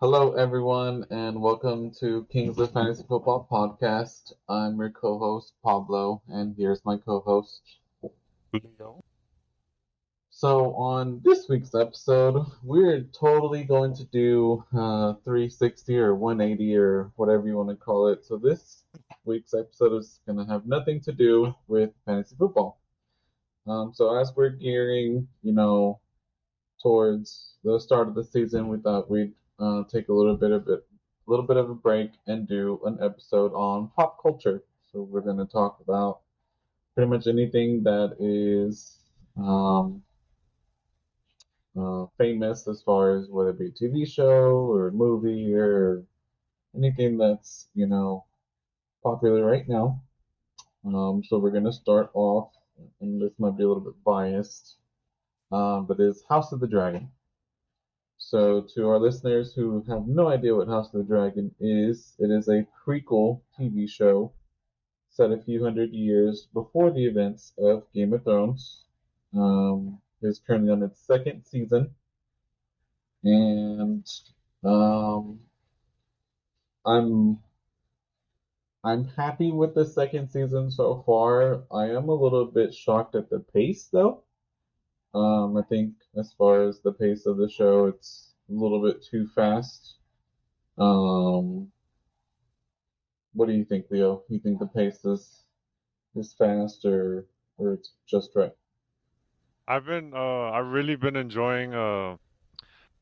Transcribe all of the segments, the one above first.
Hello, everyone, and welcome to Kings of Fantasy Football Podcast. I'm your co host, Pablo, and here's my co host. Leo. So, on this week's episode, we're totally going to do 360 or 180 or whatever you want to call it. So, this week's episode is going to have nothing to do with fantasy football. So, as we're gearing, towards the start of the season, we thought we'd take a little bit of a break and do an episode on pop culture. So we're going to talk about pretty much anything that is famous, as far as whether it be a TV show or a movie or anything that's popular right now. So we're going to start off, and this might be a little bit biased, but it's House of the Dragon. So, to our listeners who have no idea what House of the Dragon is, it is a prequel TV show set a few hundred years before the events of Game of Thrones. It is currently on its second season, and um, I'm I'm happy with the second season so far. I am a little bit shocked at the pace, though. I think as far as the pace of the show, it's a little bit too fast. Um, What do you think, Leo? You think the pace is fast or it's just right? I've really been enjoying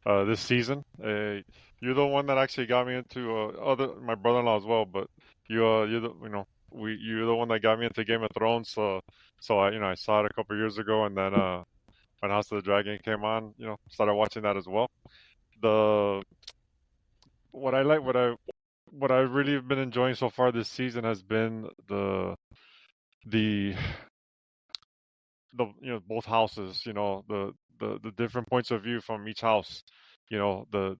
this season. You're the one that actually got me into my brother-in-law as well, but you're the you're the one that got me into Game of Thrones. So I saw it a couple years ago, and then when House of the Dragon came on, started watching that as well. The what I like what I really have been enjoying so far this season has been the both houses, the different points of view from each house, the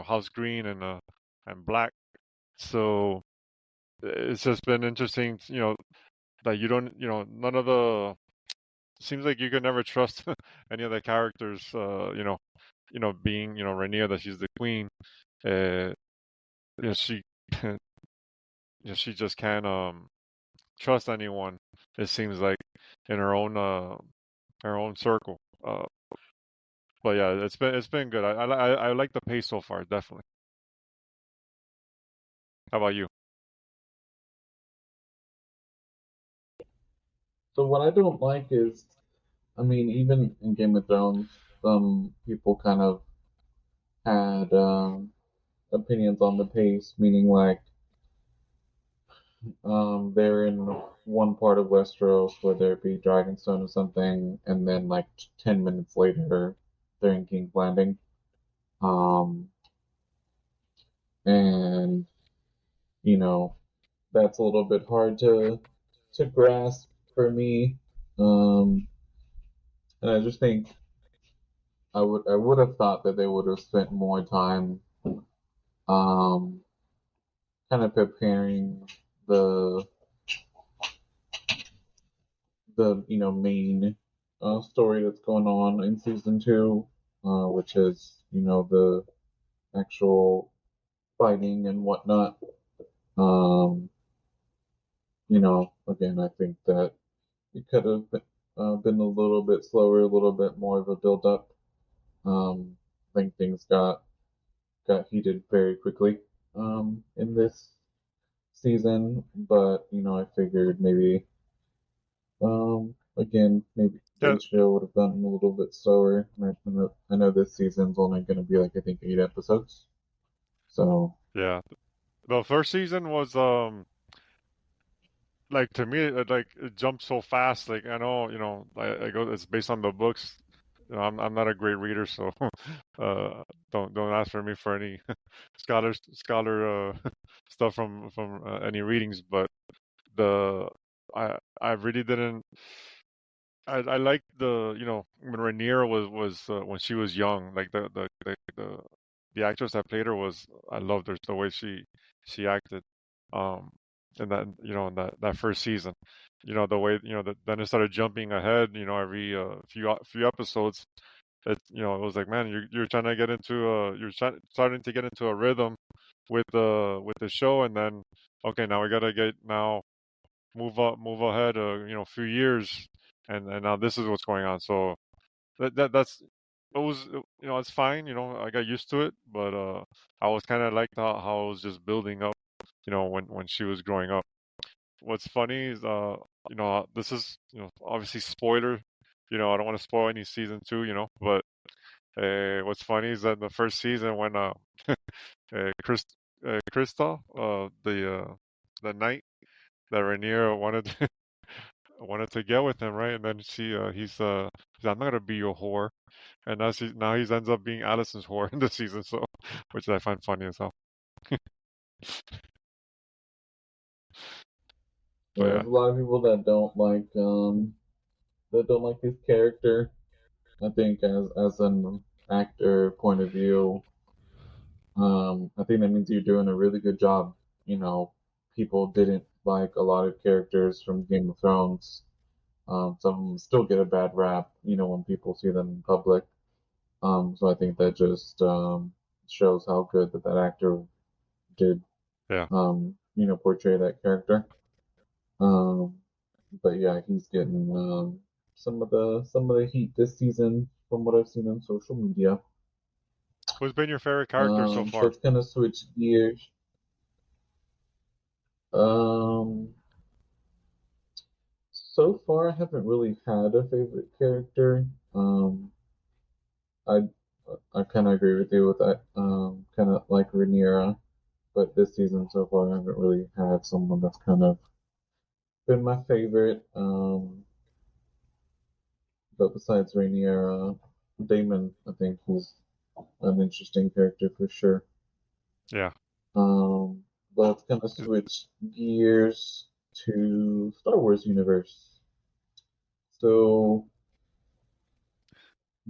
house green and black. So it's just been interesting, that you don't, none of the seems like you can never trust any of the characters, being, Rhaenyra, that she's the queen. uh she she just can't trust anyone, it seems like, in her own circle. But yeah, it's been good. I like the pace so far, definitely. How about you? So what I don't like is, I mean, even in Game of Thrones, some people kind of had opinions on the pace, meaning like they're in one part of Westeros, whether it be Dragonstone or something, and then like 10 minutes later they're in King's Landing. Um, and you know that's a little bit hard to grasp for me. Um, and I just think I would have thought that they would have spent more time um, kind of preparing the the main story that's going on in season two, which is the actual fighting and whatnot. Um, again, I think that it could have been a little bit slower, a little bit more of a build up. I think things got heated very quickly in this season, but I figured maybe again maybe Yeah, the show would have gotten a little bit slower. I know this season's only going to be like I think 8 episodes, so yeah. The first season was like, to me, it jumped so fast. Like, I know, I go it's based on the books. I'm not a great reader, so don't ask for me for any scholar stuff from any readings. But the I really didn't. I like the, when Rhaenyra was when she was young, like the actress that played her was, I loved her, the way she acted, um in that first season, the way, then it started jumping ahead, every few episodes, it was like, man, you're trying to get into starting to get into a rhythm with the show, and then okay, now we gotta get now move ahead a few years, and now this is what's going on. So that's it was it's fine. I got used to it, but I was kind of liked how it was just building up. When she was growing up. What's funny is this is obviously spoiler. I don't want to spoil any season two. But what's funny is that the first season when Chris Krista the knight that Rhaenyra wanted to get with him, right? And then he's I'm not gonna be your whore, and now he ends up being Allison's whore in the season, so which I find funny as hell. Yeah, But yeah, there's a lot of people that don't like his character. I think as an actor point of view, I think that means you're doing a really good job. You know, people didn't like a lot of characters from Game of Thrones. Some of them still get a bad rap, when people see them in public. So I think that just shows how good that actor did, yeah. portray that character. Um, but yeah, he's getting some of the heat this season from what I've seen on social media. Who's been your favorite character so far? Let's kind of switch gears. Um, so far, I haven't really had a favorite character. I I kind of agree with you with that. Kind of like Rhaenyra, but this season so far, I haven't really had someone that's kind of been my favorite. But besides Rhaenyra, Daemon, I think he's an interesting character for sure. Yeah. Um, let's kind of switch gears to Star Wars universe. So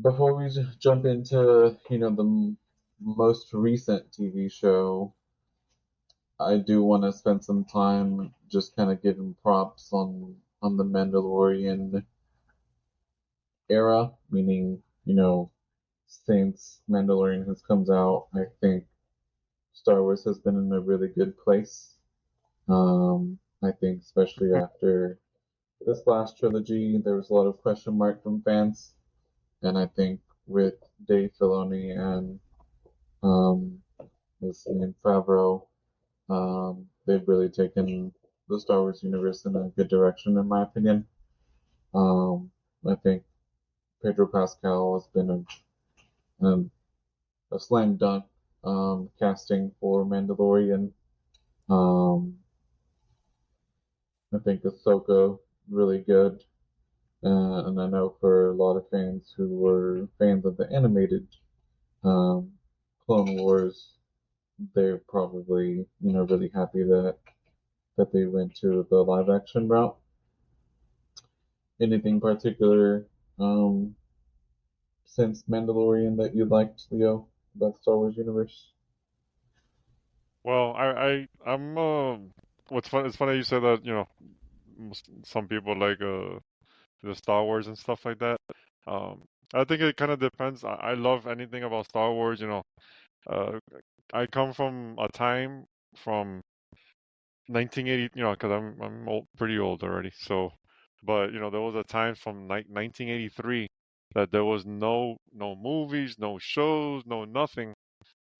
before we jump into, the most recent TV show, I do want to spend some time just kind of giving props on the Mandalorian era, meaning, since Mandalorian has comes out, I think Star Wars has been in a really good place. I think especially after this last trilogy, there was a lot of question mark from fans, and I think with Dave Filoni and his name Favreau, they've really taken the Star Wars universe in a good direction, in my opinion. Um, I think Pedro Pascal has been a slam dunk casting for Mandalorian. Um, I think Ahsoka really good. And I know for a lot of fans who were fans of the animated um, Clone Wars, they're probably really happy that they went to the live action route. Anything particular um, since Mandalorian that you liked, Leo, about the Star Wars universe? Well, I'm what's fun it's funny you said that, some people like the Star Wars and stuff like that. Um I think it kind of depends. I love anything about Star Wars. Uh I come from a time from 1980, because I'm pretty old already. So, but there was a time from 1983 that there was no movies, no shows, no nothing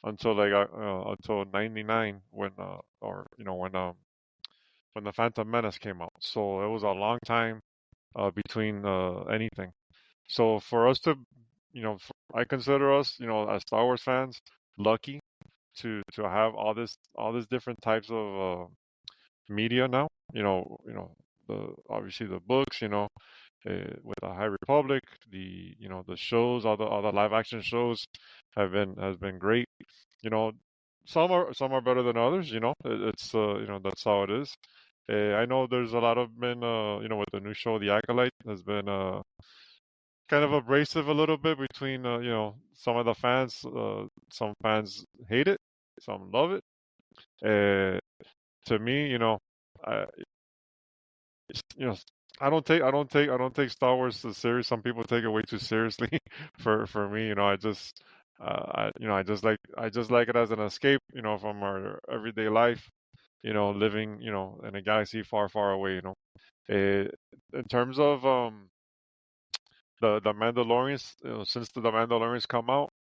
until until 99 when the Phantom Menace came out. So it was a long time between anything. So for us to, I consider us, as Star Wars fans, lucky to have all this different types of media now. The obviously the books, with the High Republic, the shows, all the live action shows has been great. You know, some are better than others. It's that's how it is. I know there's a lot of been with the new show, The Acolyte, has been kind of abrasive a little bit between some of the fans. Some fans hate it, some love it. To me, I, you know, I don't take Star Wars so serious. Some people take it way too seriously. For me, I just I just like it as an escape, from our everyday life, living, in a galaxy far, far away. Eh, in terms of the Mandalorians, since the Mandalorians come out,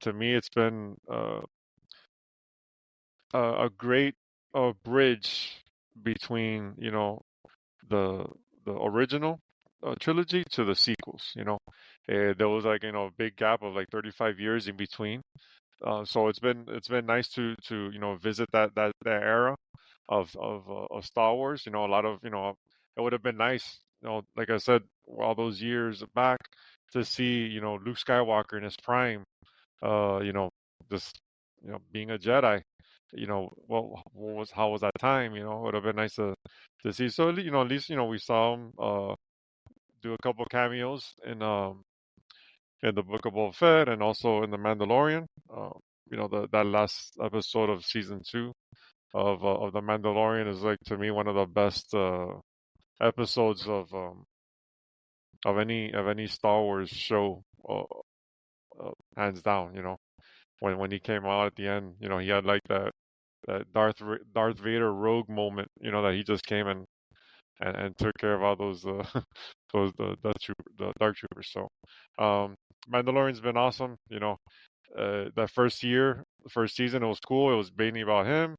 to me it's been a great bridge between the the original trilogy to the sequels. There was like a big gap of like 35 years in between. So it's been nice to visit that era of Star Wars. A lot of it would have been nice, like I said, all those years back to see Luke Skywalker in his prime. You know, just being a Jedi. Well, how was that time? It would have been nice to see. So at least we saw him do a couple cameos in the Book of Boba Fett and also in the Mandalorian. That last episode of season 2 of the Mandalorian is like to me one of the best episodes of any Star Wars show, hands down. When he came out at the end, he had like that Darth Vader rogue moment, that he just came and took care of all those those the dark troopers. So Mandalorian's been awesome. That first season, it was cool. It was mainly about him,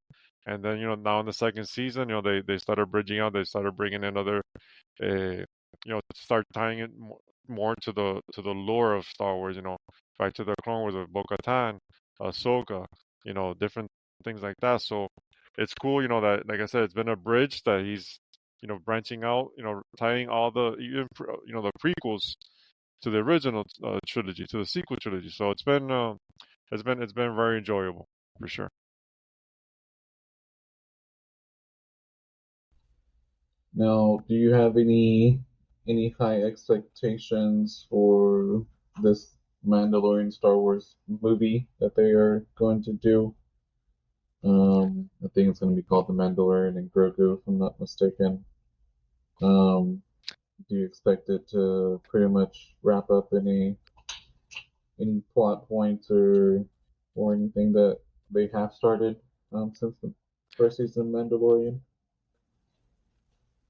and then now in the second season, they started bridging out. They started bringing in other, start tying it more to the lore of Star Wars. Back to the Clone Wars of Bo-Katan, Ahsoka, different things like that. So it's cool, that like I said, it's been a bridge that he's branching out, tying all the the prequels to the original trilogy, to the sequel trilogy. So it's been very enjoyable for sure. Now, do you have any high expectations for this Mandalorian Star Wars movie that they are going to do? I think it's going to be called The Mandalorian and Grogu, if I'm not mistaken. Um, do you expect it to pretty much wrap up any plot points or anything that they have started since the first season of Mandalorian?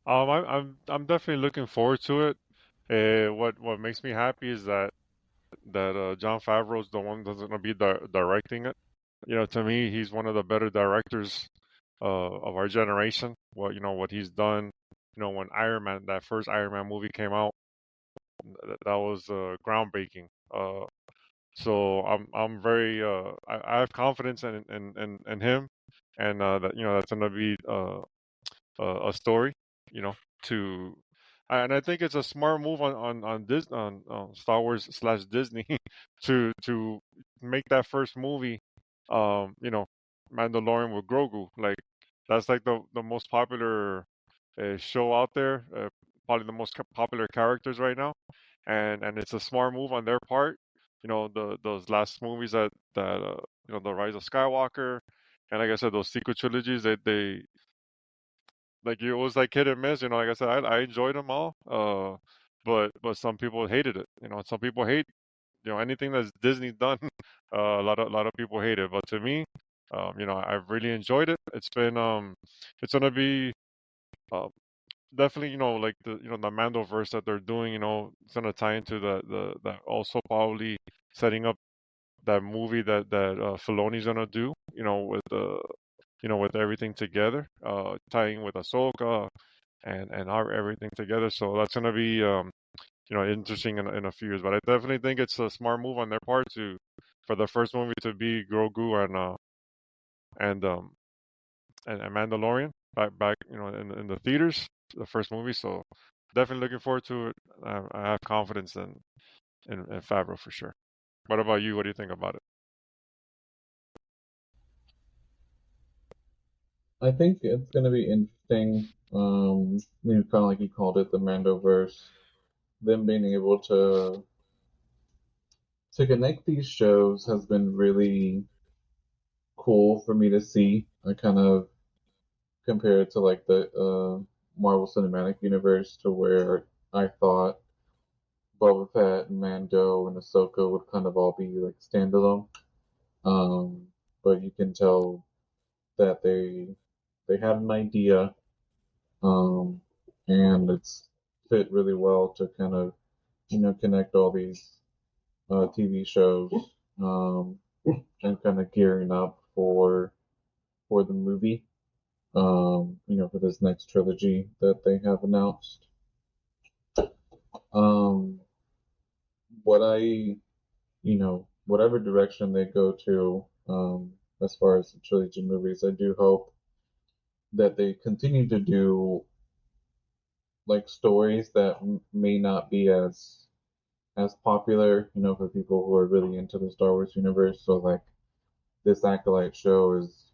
I'm definitely looking forward to it. What makes me happy is that John Favreau is the one that's gonna be directing it. To me, he's one of the better directors of our generation. What he's done. When Iron Man, that first Iron Man movie came out, that was groundbreaking. So I'm very I have confidence in him, and that that's gonna be a story, you know, to and I think it's a smart move on Star Wars slash Disney to make that first movie, you know, Mandalorian with Grogu. Like that's like the most popular show out there, probably the most popular characters right now, and it's a smart move on their part. Those last movies that the Rise of Skywalker, and like I said, those sequel trilogies, they like it was like hit and miss. Like I said, I enjoyed them all. But some people hated it. Some people hate anything that's Disney done. A lot of people hate it. But to me, I've really enjoyed it. It's gonna be uh, definitely like the Mandoverse that they're doing. It's gonna tie into the also probably setting up that movie that Filoni's gonna do. With everything together, tying with Ahsoka and our everything together. So that's gonna be interesting in a few years. But I definitely think it's a smart move on their part to for the first movie to be Grogu and um and Mandalorian back in the theaters, the first movie. So definitely looking forward to it. I have confidence in Favreau for sure. What about you? What do you think about it? I think it's going to be interesting. Kind of like you called it, the Mandoverse. Them being able to connect these shows has been really cool for me to see. I kind of compare it to like the Marvel Cinematic Universe to where I thought Boba Fett and Mando and Ahsoka would kind of all be like standalone. Um, but you can tell that they had an idea, um, and it's fit really well to kind of connect all these TV shows, um, and kind of gearing up for the movie, for this next trilogy that they have announced. Um, what I, whatever direction they go to, as far as the trilogy movies, I do hope that they continue to do like stories that may not be as popular, for people who are really into the Star Wars universe. So like this Acolyte show is,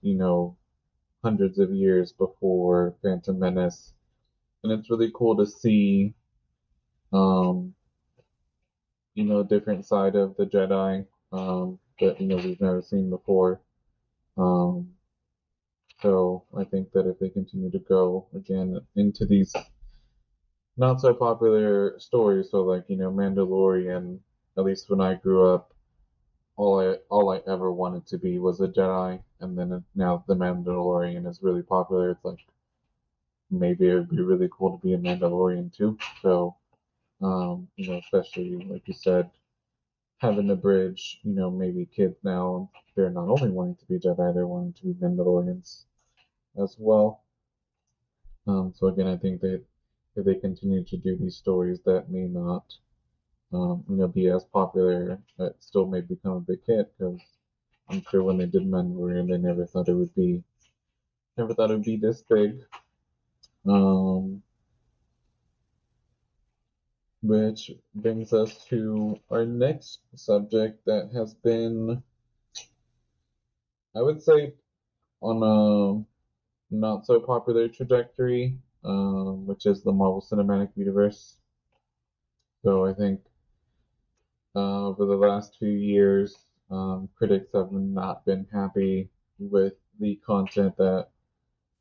hundreds of years before Phantom Menace, and it's really cool to see, um, different side of the Jedi, that we've never seen before. Um, so I think that if they continue to go again into these not so popular stories, so like Mandalorian, at least when I grew up, all I ever wanted to be was a Jedi, and then now the Mandalorian is really popular. It's like maybe it would be really cool to be a Mandalorian too. So, especially like you said, having a bridge, maybe kids now they're not only wanting to be Jedi, they're wanting to be Mandalorians as well. So again, I think that if they continue to do these stories that may not, be as popular, it still may become a big hit because I'm sure when they did Mandalorian, they never thought it would be this big. Um, which brings us to our next subject that has been, I would say, on a not so popular trajectory, which is the Marvel Cinematic Universe. So I think over the last few years, critics have not been happy with the content that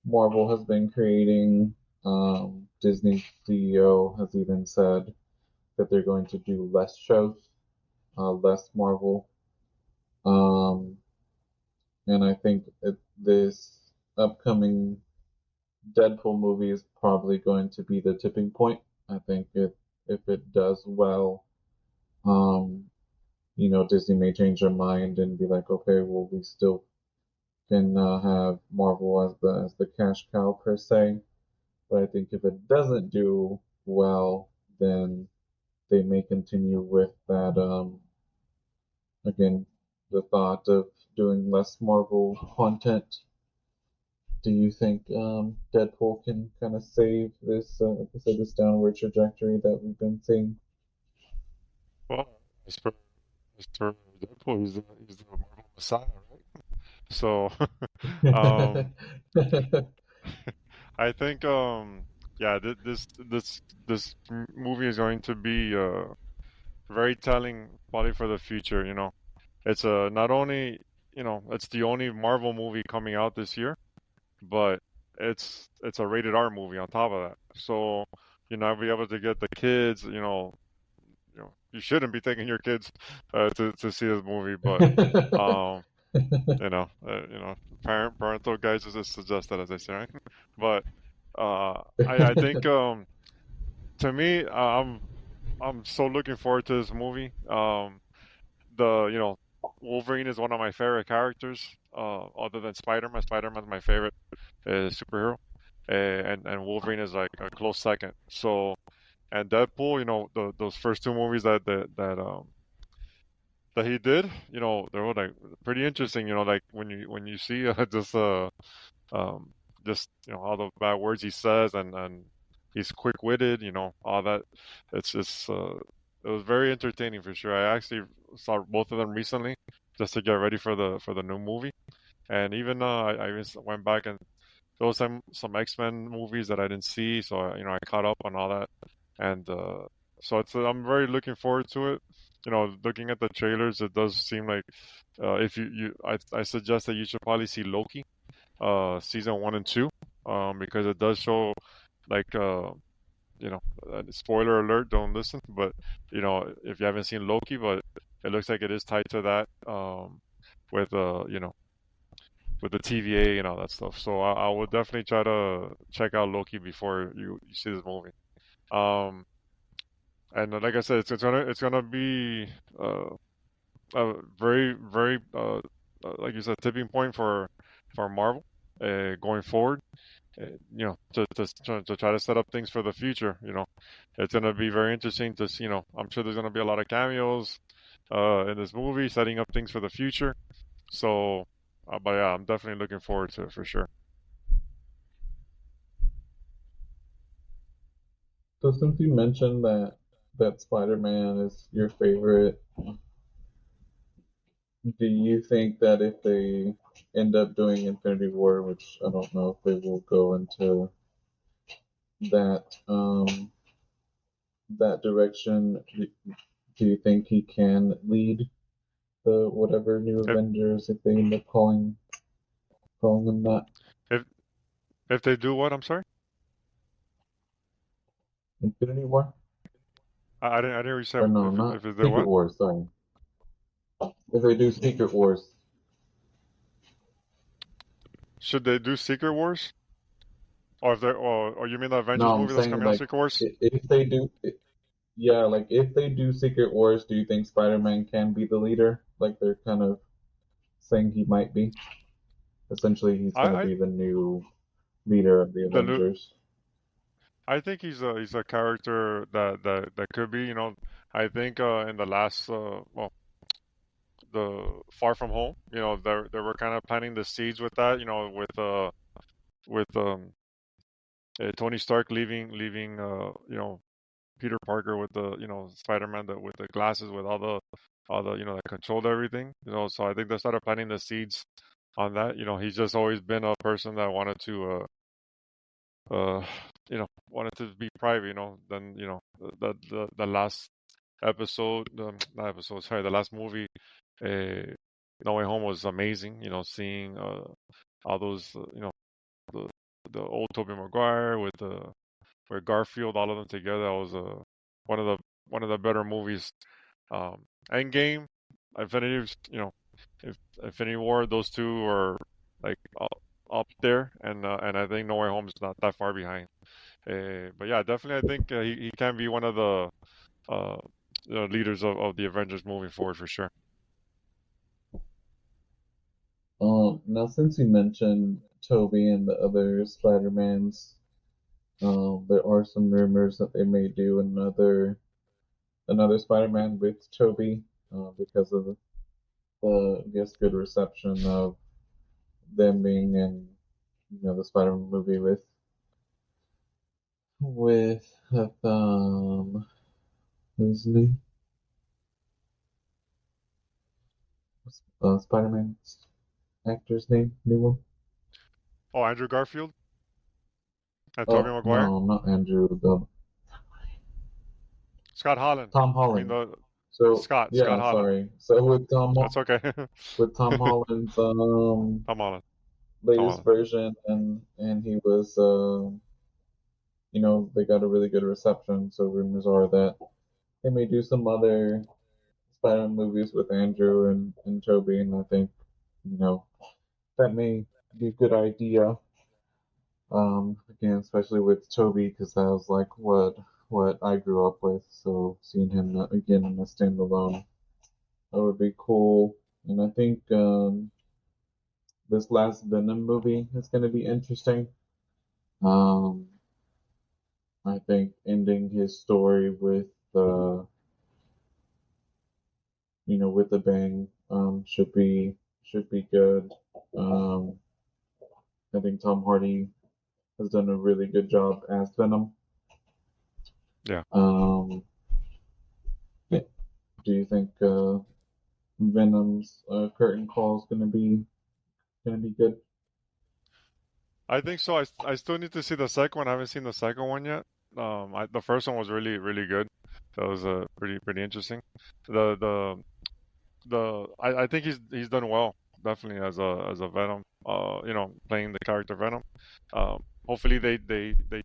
Marvel has been creating. Disney CEO has even said that they're going to do less shows, less Marvel. Um, and I think this upcoming Deadpool movie is probably going to be the tipping point. I think if it does well, um, Disney may change their mind and be like, okay, well, we still can have Marvel as the cash cow per se. But I think if it doesn't do well, then they may continue with that. Again, the thought of doing less Marvel content. Do you think Deadpool can kind of save this, like I said, this downward trajectory that we've been seeing? Well, as per, as per Deadpool, he's the Marvel Messiah, right? So, um, I think yeah, this movie is going to be very telling, probably for the future. It's not only it's the only Marvel movie coming out this year, but it's a rated R movie on top of that. So be able to get the kids. You shouldn't be taking your kids to see this movie, but um, parental guidance is suggested, as I say, right? But I think to me, I'm so looking forward to this movie. The Wolverine is one of my favorite characters, other than Spider-Man. Spider-Man's my favorite superhero, and Wolverine is like a close second. So, and Deadpool, those first two movies that he did, they were like pretty interesting. Like when you see um, just all the bad words he says, and he's quick-witted, all that. It's just it was very entertaining for sure. I actually saw both of them recently just to get ready for the new movie, and even I even went back and there was some X-Men movies that I didn't see, so I caught up on all that, and so I'm very looking forward to it. Looking at the trailers, it does seem like if I suggest that you should probably see Loki, season 1 and 2, because it does show like spoiler alert, don't listen. But if you haven't seen Loki, but it looks like it is tied to that with with the TVA and all that stuff. So I would definitely try to check out Loki before you see this movie. Um, and like I said, it's gonna be a very like you said, tipping point for Marvel going forward. To try to set up things for the future. It's gonna be very interesting to see. I'm sure there's gonna be a lot of cameos in this movie, setting up things for the future. So, but yeah, I'm definitely looking forward to it for sure. So since you mentioned that Spider-Man is your favorite, do you think that if they end up doing Infinity War, which I don't know if they will go into that direction, do you think he can lead the whatever new If Avengers if they end up calling them that? if if they do what? I'm sorry. Infinity War? I didn't hear you say Or no, if not it's there Secret what? Wars, sorry. If they do Secret Wars. Should they do Secret Wars? Or if they or you mean the Avengers No, I'm movie that's saying coming out, like Secret Wars? if they do, yeah, like if they do Secret Wars, do you think Spider-Man can be the leader? Like they're kind of saying he might be. Essentially, he's going to I be the new leader of the the new Avengers. I think he's a character that could be. I think in the last the Far From Home, they were kind of planting the seeds with that. With Tony Stark leaving Peter Parker with the Spider-Man with the glasses with all the that controlled everything. So I think they started planting the seeds on that. He's just always been a person that wanted to wanted to be private. Then the last episode, not episode, sorry, the last movie, uh, No Way Home was amazing. Seeing all those, the the old Tobey Maguire with Garfield, all of them together. That was one of the one of the better movies. Endgame, Infinity, if Infinity War, those two are like up there, and I think No Way Home is not that far behind. But yeah, definitely, I think he can be one of uh, the leaders of the Avengers moving forward for sure. Now since you mentioned Toby and the other Spider-Mans, there are some rumors that they may do another Spider-Man with Toby, because of the I guess good reception of them being in the Spider-Man movie with what's his name? Spider-Man's actor's name, new one. Oh, Andrew Garfield and Tobey Oh Maguire, no, not Andrew. Scott Holland. Tom You mean Holland. the So Scott yeah, Holland? sorry. So That's okay. with Tom Holland's Tom Holland. Tom latest Holland. version, and he was they got a really good reception. So rumors are that they may do some other Spider-Man movies with Andrew and Toby, and I think you know that may be a good idea. Again, especially with Toby, because that was like what I grew up with. So seeing him again in a standalone, that would be cool. And I think this last Venom movie is going to be interesting. Um, I think ending his story with with a bang, should be good. Um, I think Tom Hardy has done a really good job as Venom. Yeah. Um, yeah. Do you think Venom's curtain call is gonna be good? I think so. I still need to see the second one. I haven't seen the second one yet. The first one was really good. That was pretty interesting. The I think he's done well, definitely as a Venom. Playing the character Venom. hopefully they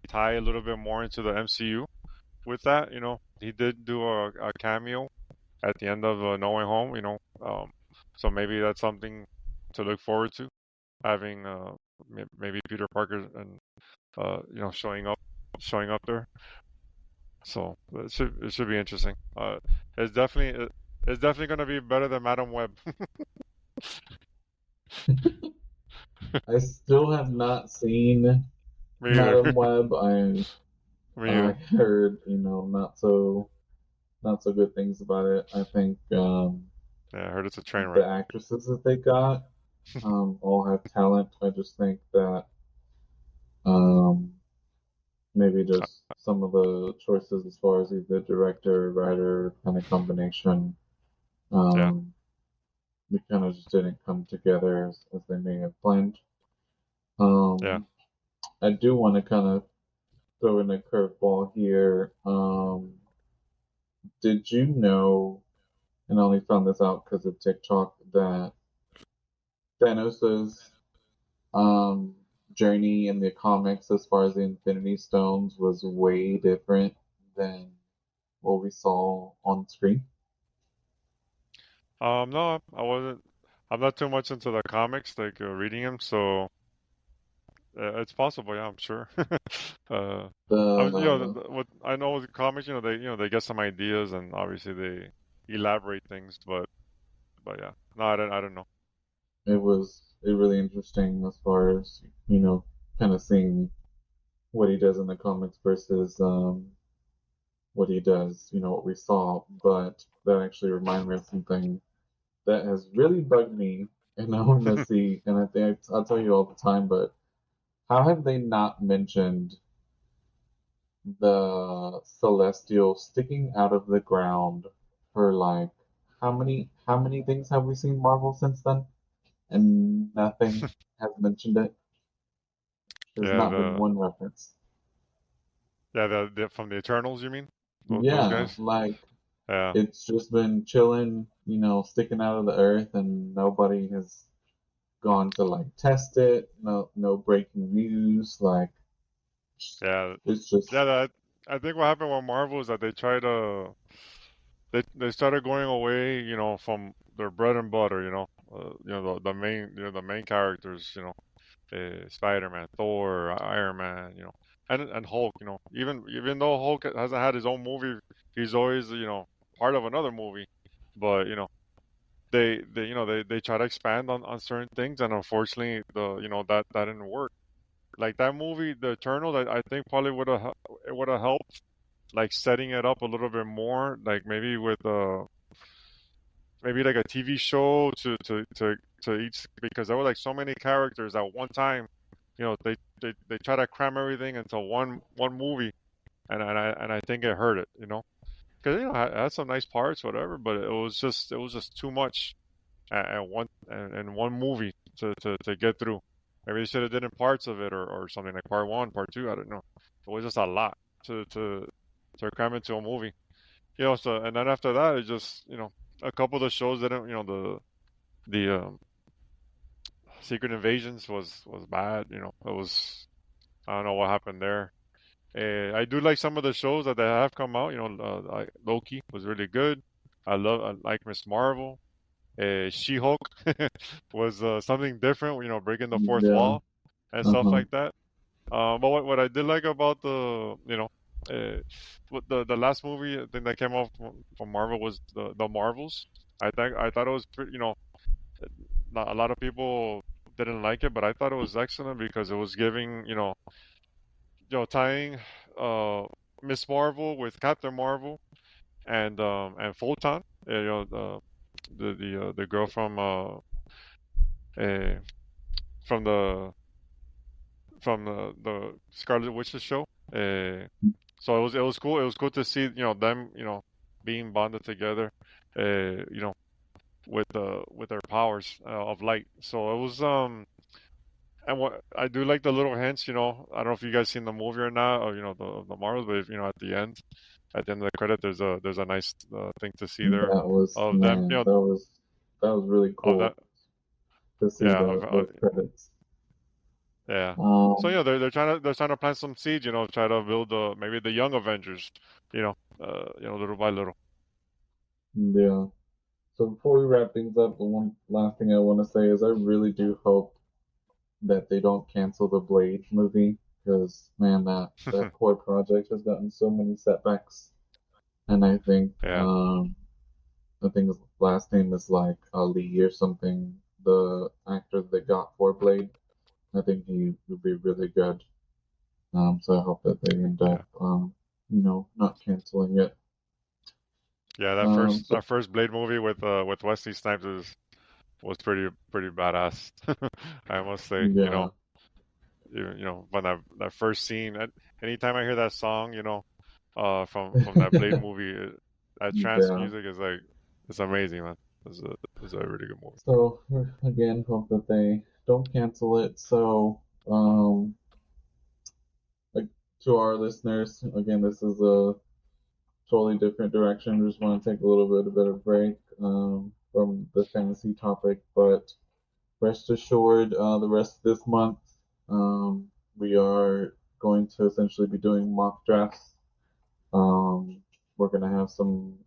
tie a little bit more into the MCU with that. You know, he did do a cameo at the end of No Way Home. You know, so maybe that's something to look forward to, having maybe Peter Parker and you know, showing up there. So it should be interesting. It's definitely it's definitely gonna be better than Madam Web. I still have not seen Me either. Madam Web. Me I either. heard, not so good things about it. I think Yeah, I heard it's a train the wreck. actresses that they got all have talent. I just think that um, maybe just some of the choices as far as either director, writer kind of combination, Yeah, um, we kind of just didn't come together as they may have planned. yeah. Um, I do want to kind of throw in a curveball here. Did you know, and I only found this out because of TikTok, that Thanos's um, journey in the comics as far as the Infinity Stones was way different than what we saw on screen? No, I wasn't. I'm not too much into the comics, like reading them, so it's possible. Yeah, I'm sure. I was, you know, The what I know with the comics, you know, they get some ideas and obviously they elaborate things, but yeah, no, I don't know. It was really interesting as far as kind of seeing what he does in the comics versus what he does, what we saw. But that actually reminded me of something that has really bugged me, and I want to see, and I think I'll tell you all the time, but how have they not mentioned the Celestial sticking out of the ground for like how many things have we seen Marvel since then? And nothing has mentioned it. There's Yeah, not been one reference. the from the Eternals, you mean? Those Yeah, guys? like Yeah, it's just been chilling, sticking out of the earth, and nobody has gone to like test it. No breaking news. Like yeah, it's just yeah. I think what happened with Marvel is that they tried to they started going away, you know, from their bread and butter, you know the main the main characters, Spider-Man, Thor, Iron Man, and Hulk, even though Hulk hasn't had his own movie, he's always part of another movie, but they try to expand on certain things, and unfortunately that didn't work. Like that movie, The Eternals, I think probably would have helped like setting it up a little bit more, like maybe with maybe like a TV show to each, because there were like so many characters at one time. They try to cram everything into one movie, and I think it hurt it. Because it had some nice parts, whatever, but it was just too much at one and one movie to get through. Maybe they should have did in parts of it, or something like part one, part two. I don't know. It was just a lot to cram into a movie. So and then after that, it just a couple of the shows didn't. The Secret Invasions was bad. It was, I don't know what happened there. I do like some of the shows that they have come out. Like Loki was really good. I like Miss Marvel. She-Hulk was something different. Breaking the fourth yeah. wall and stuff Uh-huh. like that. But what I did like about the last movie I think that came out from Marvel was the Marvels. I thought it was pretty. Not a lot of people didn't like it, but I thought it was excellent because it was giving tying uh Miss Marvel with Captain Marvel and Photon, the girl uh from the Scarlet Witch's show. So it was cool. It was cool to see them being bonded together. You know with their powers of light. So it was and what I do like the little hints. I don't know if you guys seen the movie or not, or the Marvels, but if, at the end of the credit, there's a nice thing to see there That was, of them. man, that was really Of that, cool to see yeah, those credits. Yeah. So Um, they're trying to plant some seeds, try to build maybe the young Avengers, little by little. yeah. So before we wrap things up, the one last thing I want to say is I really do hope that they don't cancel the Blade movie because man, that poor project has gotten so many setbacks, and Yeah. I think his last name is like Ali or something. The actor they got for Blade, I think he would be really good. So I hope that they end Yeah. up, not canceling it. Yeah, that first So that first Blade movie with Wesley Snipes was pretty badass. I must say, yeah, when that first scene, anytime I hear that song, from that Blade movie, that trance yeah. music is like it's amazing, man. It's a really good movie. So again, hope that they don't cancel it. So um, like to our listeners, again, this is a totally different direction. We just want to take a little bit of a break from the fantasy topic, but rest assured, the rest of this month, we are going to essentially be doing mock drafts. We're going to have some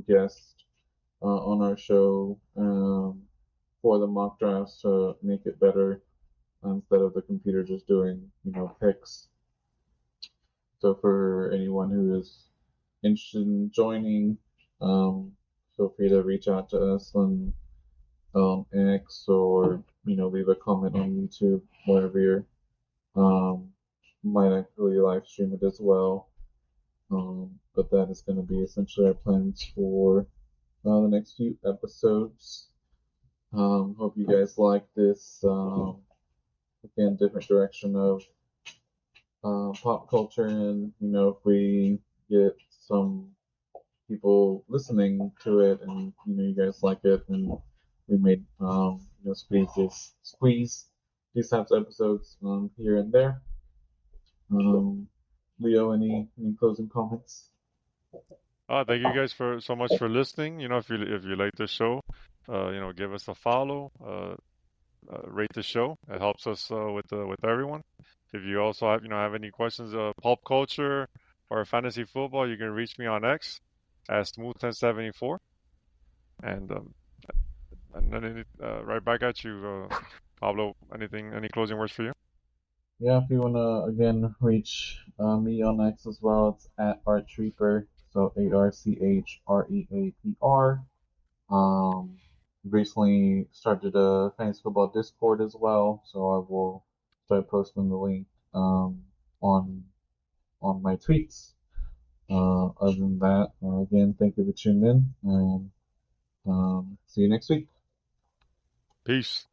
guests on our show for the mock drafts to make it better instead of the computer just doing picks. So for anyone who is interested in joining, feel free to reach out to us on X or leave a comment on YouTube, wherever you're. Um, might actually live stream it as well. But that is going to be essentially our plans for the next few episodes. Hope you guys like this. Again, different direction of pop culture, and if we get some people listening to it, and you guys like it, and we made squeeze these types of episodes here and there. Um, Leo, any closing comments? Thank you guys for so much for listening. If you like the show, give us a follow, rate the show. It helps us with everyone. If you also have any questions of pulp culture or fantasy football, you can reach me on X at Smooth1074. And then right back at you, Pablo. Any closing words for you? Yeah, if you wanna again reach me on X as well, it's at ArtReaper, so ArchReapr. Recently started a fantasy football Discord as well, so I will start posting the link on my tweets. Other than that, again, thank you for tuning in, and see you next week. Peace.